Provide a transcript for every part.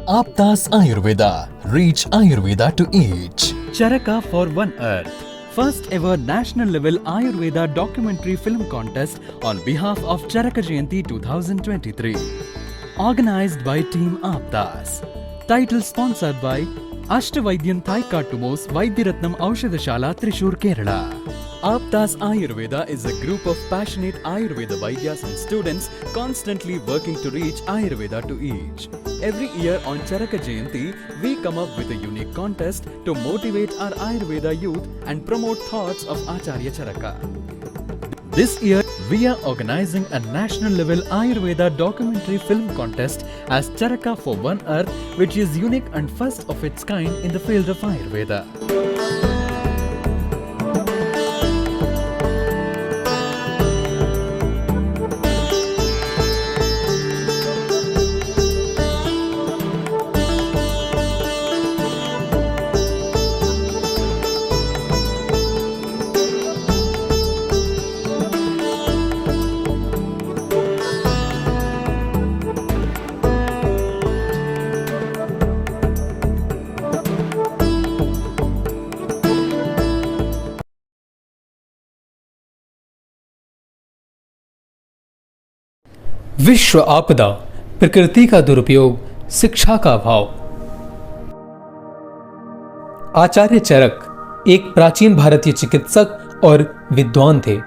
Aptas Ayurveda. Reach Ayurveda to each. Charaka for One Earth. First ever national level Ayurveda documentary film contest on behalf of Charaka Jayanti 2023. Organized by Team Aptas. Title sponsored by Ashtavaidyan Thai Kattumos Vaidyaratnam Aushadashala Trishur, Kerala. Aptas Ayurveda is a group of passionate Ayurveda Vaidyas and students constantly working to reach Ayurveda to each. Every year on Charaka Jayanti, we come up with a unique contest to motivate our Ayurveda youth and promote thoughts of Acharya Charaka. This year, we are organizing a national level Ayurveda documentary film contest as Charaka for One Earth, which is unique and first of its kind in the field of Ayurveda. विश्व आपदा, प्रकृति का दुरुपयोग, शिक्षा का अभाव। आचार्य चरक एक प्राचीन भारतीय चिकित्सक और विद्वान थे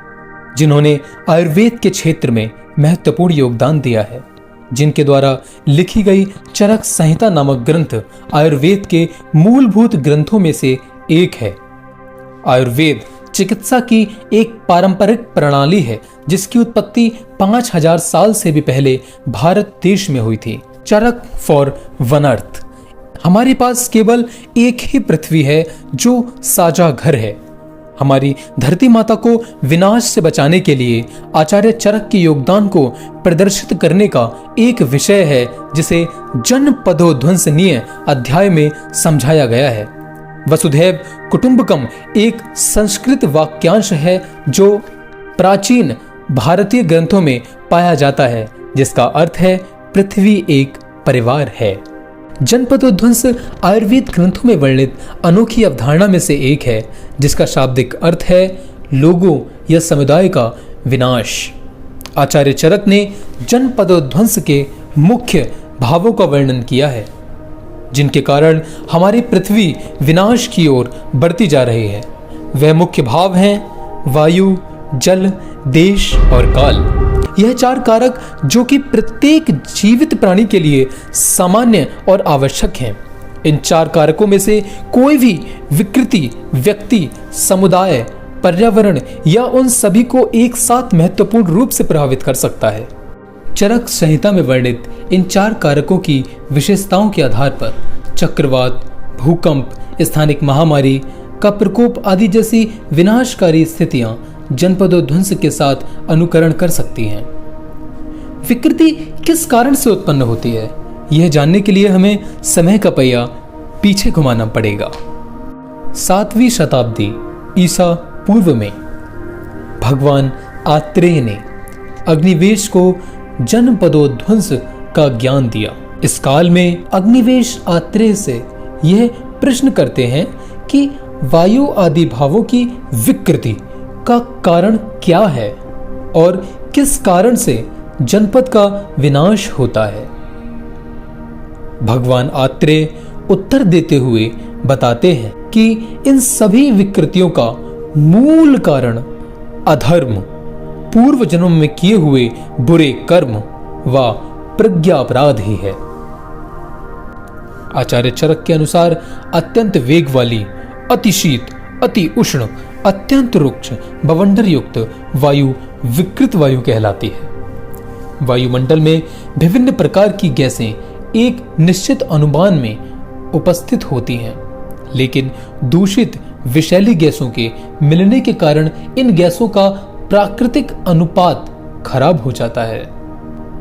जिन्होंने आयुर्वेद के क्षेत्र में महत्वपूर्ण योगदान दिया है, जिनके द्वारा लिखी गई चरक संहिता नामक ग्रंथ आयुर्वेद के मूलभूत ग्रंथों में से एक है। आयुर्वेद चिकित्सा की एक पारंपरिक प्रणाली है जिसकी उत्पत्ति 5000 साल से भी पहले भारत देश में हुई थी। चरक फॉर वन अर्थ। हमारे पास केवल एक ही पृथ्वी है जो साझा घर है। हमारी धरती माता को विनाश से बचाने के लिए आचार्य चरक के योगदान को प्रदर्शित करने का एक विषय है जिसे जनपदोध्वंसनीय अध्याय में समझाया गया है। वसुधैव कुटुंबकम एक संस्कृत वाक्यांश है जो प्राचीन भारतीय ग्रंथों में पाया जाता है, जिसका अर्थ है पृथ्वी एक परिवार है। जनपदोध्वंस आयुर्वेद ग्रंथों में वर्णित अनोखी अवधारणा में से एक है जिसका शाब्दिक अर्थ है लोगों या समुदाय का विनाश। आचार्य चरक ने जनपदोध्वंस के मुख्य भावों का वर्णन किया है जिनके कारण हमारी पृथ्वी विनाश की ओर बढ़ती जा रही है। वह मुख्य भाव हैं वायु, जल, देश और काल। यह चार कारक जो कि प्रत्येक जीवित प्राणी के लिए सामान्य और आवश्यक हैं। इन चार कारकों में से कोई भी विकृति व्यक्ति, समुदाय, पर्यावरण या उन सभी को एक साथ महत्वपूर्ण रूप से प्रभावित कर सकता है। चरक संहिता में वर्णित इन चार कारकों की विशेषताओं के आधार पर चक्रवात, भूकंप, स्थानिक महामारी का प्रकोप आदि जैसी विनाशकारी स्थितियां जनपदोध्वंस के साथ अनुकरण कर सकती हैं। विकृति किस कारण से उत्पन्न होती है, यह जानने के लिए हमें समय का पहिया पीछे घुमाना पड़ेगा। 7वीं शताब्दी ईसा पूर्व में भगवान आत्रेय ने अग्निवेश को जनपदोध्वंस का ज्ञान दिया। इस काल में अग्निवेश आत्रेय से यह प्रश्न करते हैं कि वायु आदि भावों की विकृति का कारण क्या है और किस कारण से जनपद का विनाश होता है। भगवान आत्रेय उत्तर देते हुए बताते हैं कि इन सभी विकृतियों का मूल कारण अधर्म, पूर्व जन्म में किए हुए बुरे कर्म व प्रज्ञापराध ही है। आचार्य चरक के अनुसार अत्यंत वेग वाली, अति शीत, अति उष्ण, अत्यंत रुक्ष, बवंडर युक्त वायु विकृत वायु कहलाती है। वायुमंडल में विभिन्न प्रकार की गैसें एक निश्चित अनुमान में उपस्थित होती हैं, लेकिन दूषित विषैली गैसों के मिलने के कारण इन गैसों का प्राकृतिक अनुपात खराब हो जाता है,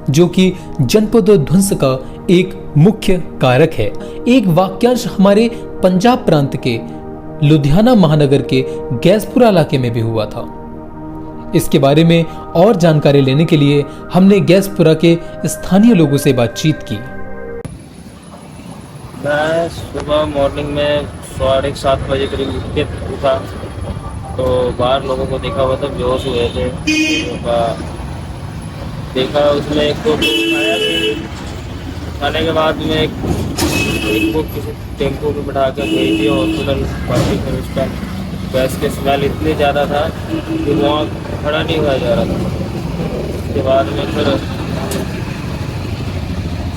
जो कि जनपदोध्वंस का एक मुख्य कारक है। एक वाक्यांश हमारे पंजाब प्रांत के लुधियाना महानगर के गैसपुरा इलाके में भी हुआ था। इसके बारे में और जानकारी लेने के लिए हमने गैसपुरा के स्थानीय लोगों से बातचीत की। मैं सुबह मॉर्निंग में 6:30-7 बजे करीब उठ के उठा, तो बाहर लोगों को देखा हुआ था बेहोश हुए थे। तो देखा उसमें एक को उठाया, उठाने के बाद में एक को किसी टेम्पो में बैठा कर गई थी हॉस्पिटल भर्ती। फिर उसका गैस के स्मेल इतनी ज़्यादा था कि वहाँ खड़ा नहीं हुआ जा रहा था। उसके बाद में फिर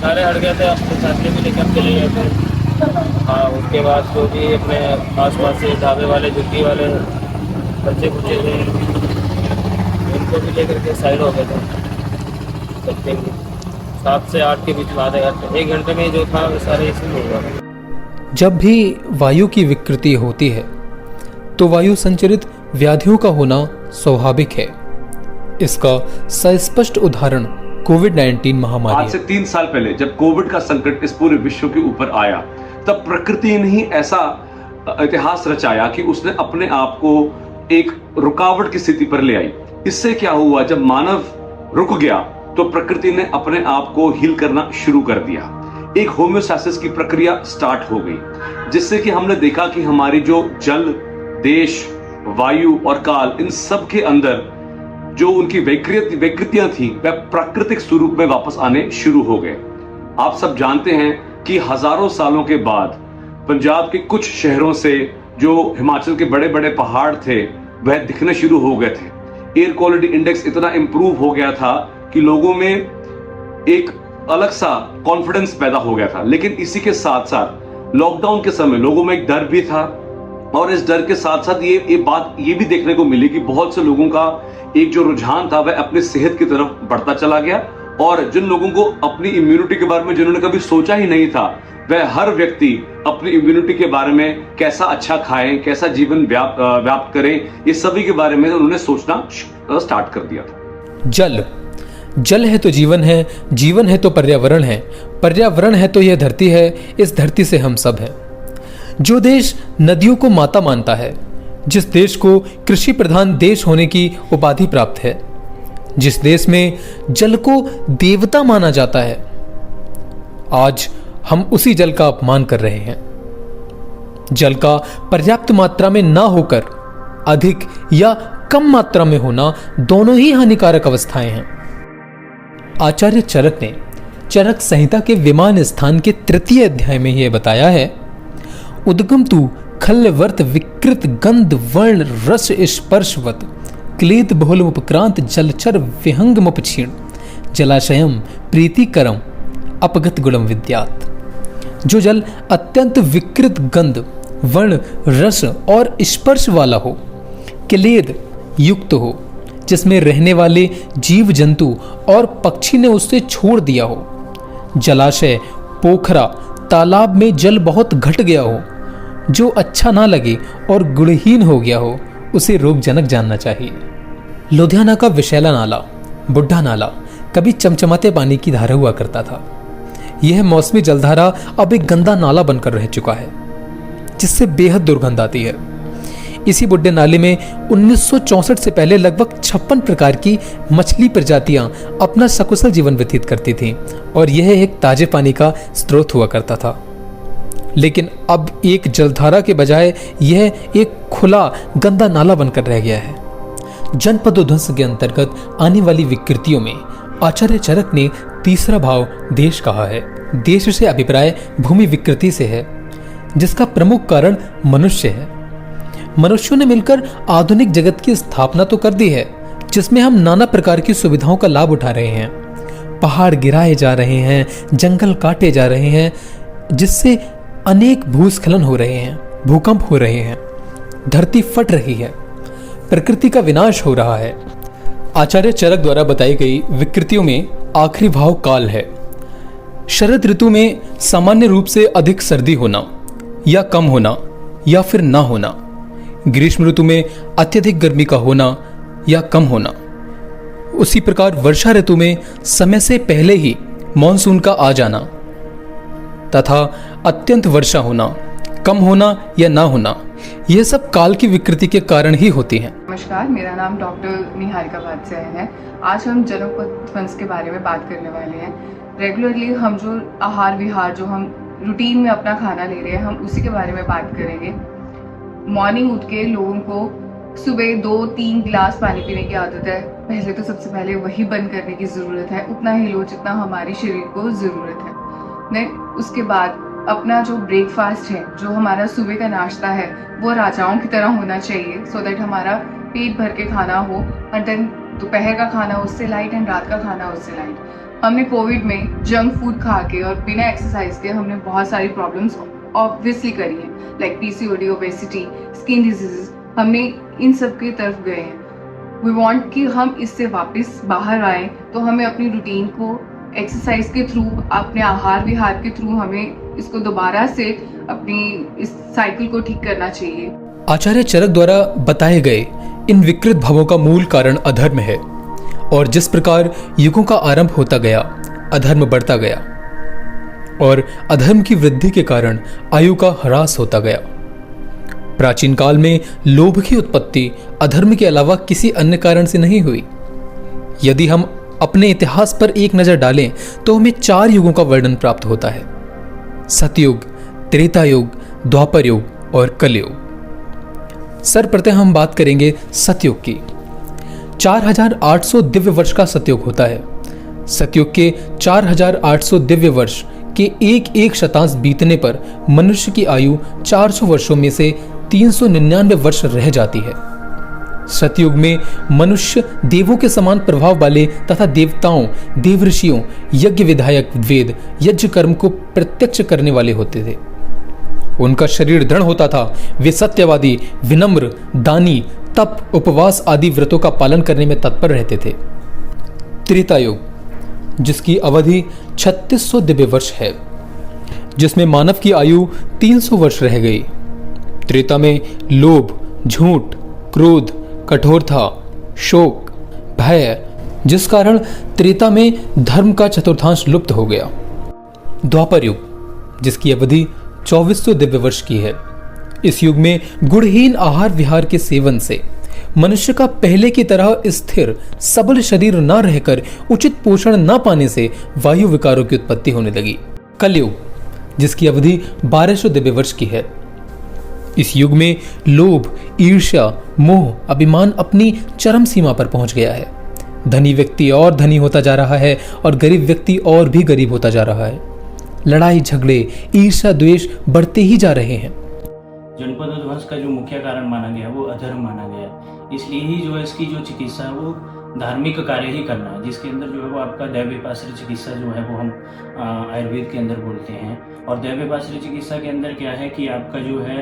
सारे हट गए थे, अपने साथी भी लेकर चले गए थे। हाँ, उसके बाद जो भी अपने आसपास से ढाबे वाले झुग्गी वाले बच्चे कुचे थे उनको भी लेकर के साइड हो गए थे। बच्चे 7 से 8 के बीच में आधे घंटे 1 घंटे में जो था वो सारे इसी में हुआ। जब भी वायु की विकृति होती है तो वायु संचरित व्याधियों का होना स्वाभाविक है। इसका सस्पष्ट उदाहरण कोविड-19 महामारी आज से 3 साल पहले जब कोविड का संकट इस पूरे विश्व के ऊपर आया, तब प्रकृति ने ही ऐसा इतिहास रचाया कि उसने अपने आप को एक रुकावट की स्थिति पर ले आई। इससे क्या हुआ, जब मानव रुक गया तो प्रकृति ने अपने आप को हील करना शुरू कर दिया। एक होम्योस्टैसिस की प्रक्रिया स्टार्ट हो गई, जिससे कि हमने देखा कि हमारी जो जल, देश, वायु और काल, इन सब के अंदर जो उनकी विकृतियां थी वह प्राकृतिक स्वरूप में वापस आने शुरू हो गए। आप सब जानते हैं कि हजारों सालों के बाद पंजाब के कुछ शहरों से जो हिमाचल के बड़े बड़े पहाड़ थे वह दिखने शुरू हो गए थे। एयर क्वालिटी इंडेक्स इतना इंप्रूव हो गया था कि लोगों में एक अलग सा कॉन्फिडेंस पैदा हो गया था। लेकिन इसी के साथ साथ लॉकडाउन के समय लोगों में एक डर भी था, और इस डर के साथ साथ ये बात ये भी देखने को मिली कि बहुत से लोगों का एक जो रुझान था वह अपनी सेहत की तरफ बढ़ता चला गया। और जिन लोगों को अपनी इम्यूनिटी के बारे में जिन्होंने कभी सोचा ही नहीं था, वह हर व्यक्ति अपनी इम्यूनिटी के बारे में कैसा अच्छा खाएं, कैसा जीवन व्याप्त करें, ये सभी के बारे में उन्होंने सोचना स्टार्ट कर दिया था। जल है तो जीवन है, जीवन है तो पर्यावरण है, पर्यावरण है तो यह धरती है, इस धरती से हम सब हैं। जो देश नदियों को माता मानता है, जिस देश को कृषि प्रधान देश होने की उपाधि प्राप्त है, जिस देश में जल को देवता माना जाता है, आज हम उसी जल का अपमान कर रहे हैं। जल का पर्याप्त मात्रा में ना होकर अधिक या कम मात्रा में होना दोनों ही हानिकारक अवस्थाएं हैं। आचार्य चरक ने चरक संहिता के विमान स्थान के 3 अध्याय में यह बताया है, उद्गम तु खल्यवर्त विकृत गंध वर्ण रस स्पर्शवत क्लेद बहुलमुपक्रांत जलचर विहंगमुपक्षीण जलाशयम प्रीतिकरम अपगत गुणम विद्यात। जो जल अत्यंत विकृत गंध, वर्ण, रस और स्पर्श वाला हो, क्लेद युक्त हो, जिसमें रहने वाले जीव जंतु और पक्षी ने उससे छोड़ दिया हो, जलाशय, पोखरा, तालाब में जल बहुत घट गया हो, जो अच्छा ना लगे और गुणहीन हो गया हो, उसे रोगजनक जानना चाहिए। लुधियाना का विशैला नाला, बुढ़ा नाला, कभी चमचमाते पानी की धारा हुआ करता था। यह मौसमी जलधारा अब एक गंदा नाला बनकर रह चुका है, जिससे बेहद दुर्गंध आती है। इसी बुढ़े नाले में 1964 से पहले लगभग 56 प्रकार की मछली प्रजातियां अपना सकुशल जीवन व्यतीत करती थीं, और यह एक ताजे पानी का स्रोत हुआ करता था। लेकिन अब एक जलधारा के बजाय यह एक खुला गंदा नाला बनकर रह गया है। जनपद उध्वंस के अंतर्गत आने वाली विकृतियों में आचार्य चरक ने तीसरा भाव देश कहा है। देश से अभिप्राय भूमि विकृति से है, जिसका प्रमुख कारण मनुष्य है। मनुष्यों ने मिलकर आधुनिक जगत की स्थापना तो कर दी है, जिसमें हम नाना प्रकार की सुविधाओं का लाभ उठा रहे हैं। पहाड़ गिराए जा रहे हैं, जंगल काटे जा रहे हैं, जिससे अनेक भूस्खलन हो रहे हैं, भूकंप हो रहे हैं, धरती फट रही है, प्रकृति का विनाश हो रहा है। आचार्य चरक द्वारा बताई गई विकृतियों में आखिरी भाव काल है। शरद ऋतु में सामान्य रूप से अधिक सर्दी होना या कम होना या फिर ना होना, ग्रीष्म ऋतु में अत्यधिक गर्मी का होना या कम होना, उसी प्रकार वर्षा ऋतु में समय से पहले ही मॉनसून का आ जाना तथा अत्यंत वर्षा होना, कम होना या ना होना, यह सब काल की विकृति के कारण ही होती हैं। नमस्कार, मेरा नाम डॉक्टर निहारिका वात्स्यायन है। आज हम जनपद ध्वंस के बारे में बात करने वाले हैं। रेगुलरली हम जो आहार विहार जो हम रूटीन में अपना खाना ले रहे हैं, हम उसी के बारे में बात करेंगे। मॉर्निंग उठ के लोगों को सुबह 2-3 गिलास पानी पीने की आदत है। पहले तो सबसे पहले वही बंद करने की ज़रूरत है, उतना ही लो जितना हमारे शरीर को ज़रूरत है। देन उसके बाद अपना जो ब्रेकफास्ट है, जो हमारा सुबह का नाश्ता है, वो राजाओं की तरह होना चाहिए, सो दैट हमारा पेट भर के खाना हो। और देन दोपहर का खाना उससे लाइट एंड रात का खाना उससे लाइट। हमने कोविड में जंक फूड खा के और बिना एक्सरसाइज के हमने बहुत सारी प्रॉब्लम्स ऑब्वियसली करी हैं, like PCOD, obesity, skin diseases. हमने इन सब की तरफ गए हैं। वी वांट कि हम इससे वापस बाहर आए, तो हमें अपनी रूटीन को एक्सरसाइज के थ्रू, अपने आहार विहार के थ्रू हमें इसको दोबारा से अपनी इस साइकिल को ठीक करना चाहिए। आचार्य चरक द्वारा बताए गए इन विकृत भावों का मूल कारण अधर्म है, और जिस प्रकार युगों का आरंभ होता गया, अधर्म बढ़ता गया और अधर्म की वृद्धि के कारण आयु का ह्रास होता गया। प्राचीन काल में लोभ की उत्पत्ति अधर्म के अलावा किसी अन्य कारण से नहीं हुई। यदि हम अपने इतिहास पर एक नजर डालें तो हमें 4 युगों का वर्णन प्राप्त होता है: सतयुग, त्रेता युग, द्वापर युग और कलयुग। सर्वप्रथम हम बात करेंगे सतयुग की। 4800 दिव्य वर्ष का सतयुग होता है। सतयुग के 4800 दिव्य वर्ष के एक शतांश बीतने पर मनुष्य की आयु 400 वर्षों में से 399 वर्ष रह जाती है। सतयुग में मनुष्य देवों के समान प्रभाव वाले तथा देवताओं, देवऋषियों, यज्ञ विधायक वेद, यज्ञ कर्म को प्रत्यक्ष करने वाले होते थे। उनका शरीर दृढ़ होता था। वे सत्यवादी, विनम्र, दानी, तप, उपवास आदि व्रतों का पालन करने में तत्पर रहते थे। त्रेता युग, जिसकी अवधि 3600 दिव्य वर्ष है, जिसमें मानव की आयु 300 वर्ष रह गई। त्रेता में लोभ, झूठ, क्रोध, कठोरता, शोक, भय, जिस कारण त्रेता में धर्म का चतुर्थांश लुप्त हो गया। द्वापर युग, जिसकी अवधि 2400 दिव्य वर्ष की है। इस युग में गुणहीन आहार विहार के सेवन से मनुष्य का पहले की तरह स्थिर सबल शरीर न रहकर उचित पोषण न पाने से वायु विकारों की उत्पत्ति होने लगी। कलयुग, जिसकी अवधि 1200 दिव्य वर्ष की है। इस युग में लोभ, ईर्ष्या, मोह, अभिमान अपनी चरम सीमा पर पहुंच गया है। धनी व्यक्ति और धनी होता जा रहा है और गरीब व्यक्ति और भी गरीब होता जा रहा है। लड़ाई झगड़े, ईर्ष्या, द्वेष बढ़ते ही जा रहे हैं। जनपद ध्वंस का जो मुख्य कारण माना गया वो अधर्म माना गया। इसलिए ही जो है इसकी जो चिकित्सा है वो धार्मिक कार्य ही करना है, जिसके अंदर जो है वो आपका दैवव्यपाश्रय चिकित्सा जो है वो हम आयुर्वेद के अंदर बोलते हैं। और दैवव्यपाश्रय चिकित्सा के अंदर क्या है कि आपका जो है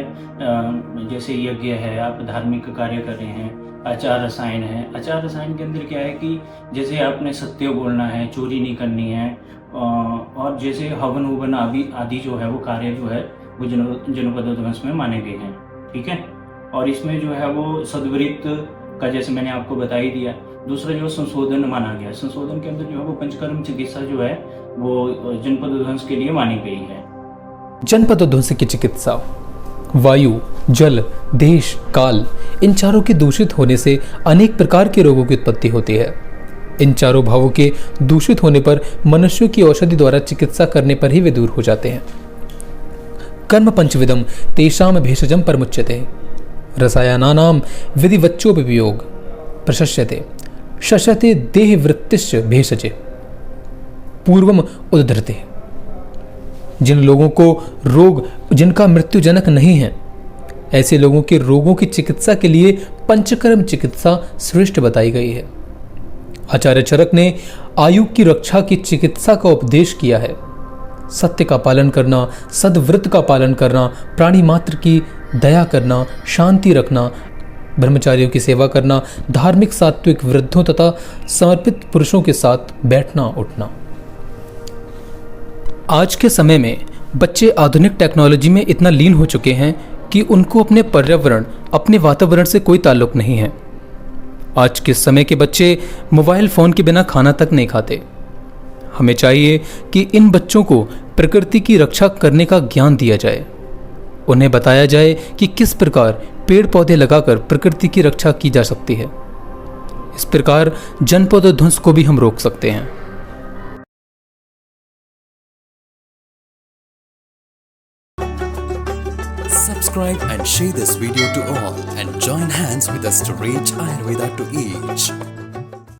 जैसे यज्ञ है, आप धार्मिक कार्य कर रहे हैं, आचार रसायन है। आचार रसायन के अंदर क्या है कि जैसे आपने सत्य बोलना है, चोरी नहीं करनी है, और जैसे हवन उवन आदि जो है वो कार्य जो है वो जनपद ध्वंस में माने गए हैं। ठीक है। और इसमें जो है वो सद्वृत्त का जैसे मैंने आपको बता ही दिया। दूसरा जो संशोधन माना गया, संशोधन के अंदर जो है वो पंचकर्म चिकित्सा जो है वो जनपद ध्वंस के लिए मानी गई है। जनपद ध्वंस की चिकित्सा वायु, जल, देश, काल, इन चारों के दूषित होने से अनेक प्रकार के रोगों की उत्पत्ति होती है। इन चारों भावों के दूषित होने पर मनुष्यों की औषधि द्वारा चिकित्सा करने पर ही वे दूर हो जाते हैं। कर्म पंचविदम तेषाम भेषजम परमुच्यते रसायनानां विधिवच्चोपयोग प्रशस्यते शस्यते देह वृत्तिश्च भेषजे पूर्वम उद्धृते। जिन लोगों को रोग जिनका मृत्युजनक नहीं है, ऐसे लोगों के रोगों की चिकित्सा के लिए पंचकर्म चिकित्सा श्रेष्ठ बताई गई है। आचार्य चरक ने आयु की रक्षा की चिकित्सा का उपदेश किया है। सत्य का पालन करना, सद्व्रत का पालन करना, प्राणी मात्र की दया करना, शांति रखना, ब्रह्मचारियों की सेवा करना, धार्मिक सात्विक वृद्धों तथा समर्पित पुरुषों के साथ बैठना उठना। आज के समय में बच्चे आधुनिक टेक्नोलॉजी में इतना लीन हो चुके हैं कि उनको अपने पर्यावरण, अपने वातावरण से कोई ताल्लुक नहीं है। आज के समय के बच्चे मोबाइल फोन के बिना खाना तक नहीं खाते। हमें चाहिए कि इन बच्चों को प्रकृति की रक्षा करने का ज्ञान दिया जाए। उन्हें बताया जाए कि किस प्रकार पेड़ पौधे लगाकर प्रकृति की रक्षा की जा सकती है। इस प्रकार जनपद ध्वंस को भी हम रोक सकते हैं। Subscribe and share this video to all and join hands with us to reach Ayurveda to each.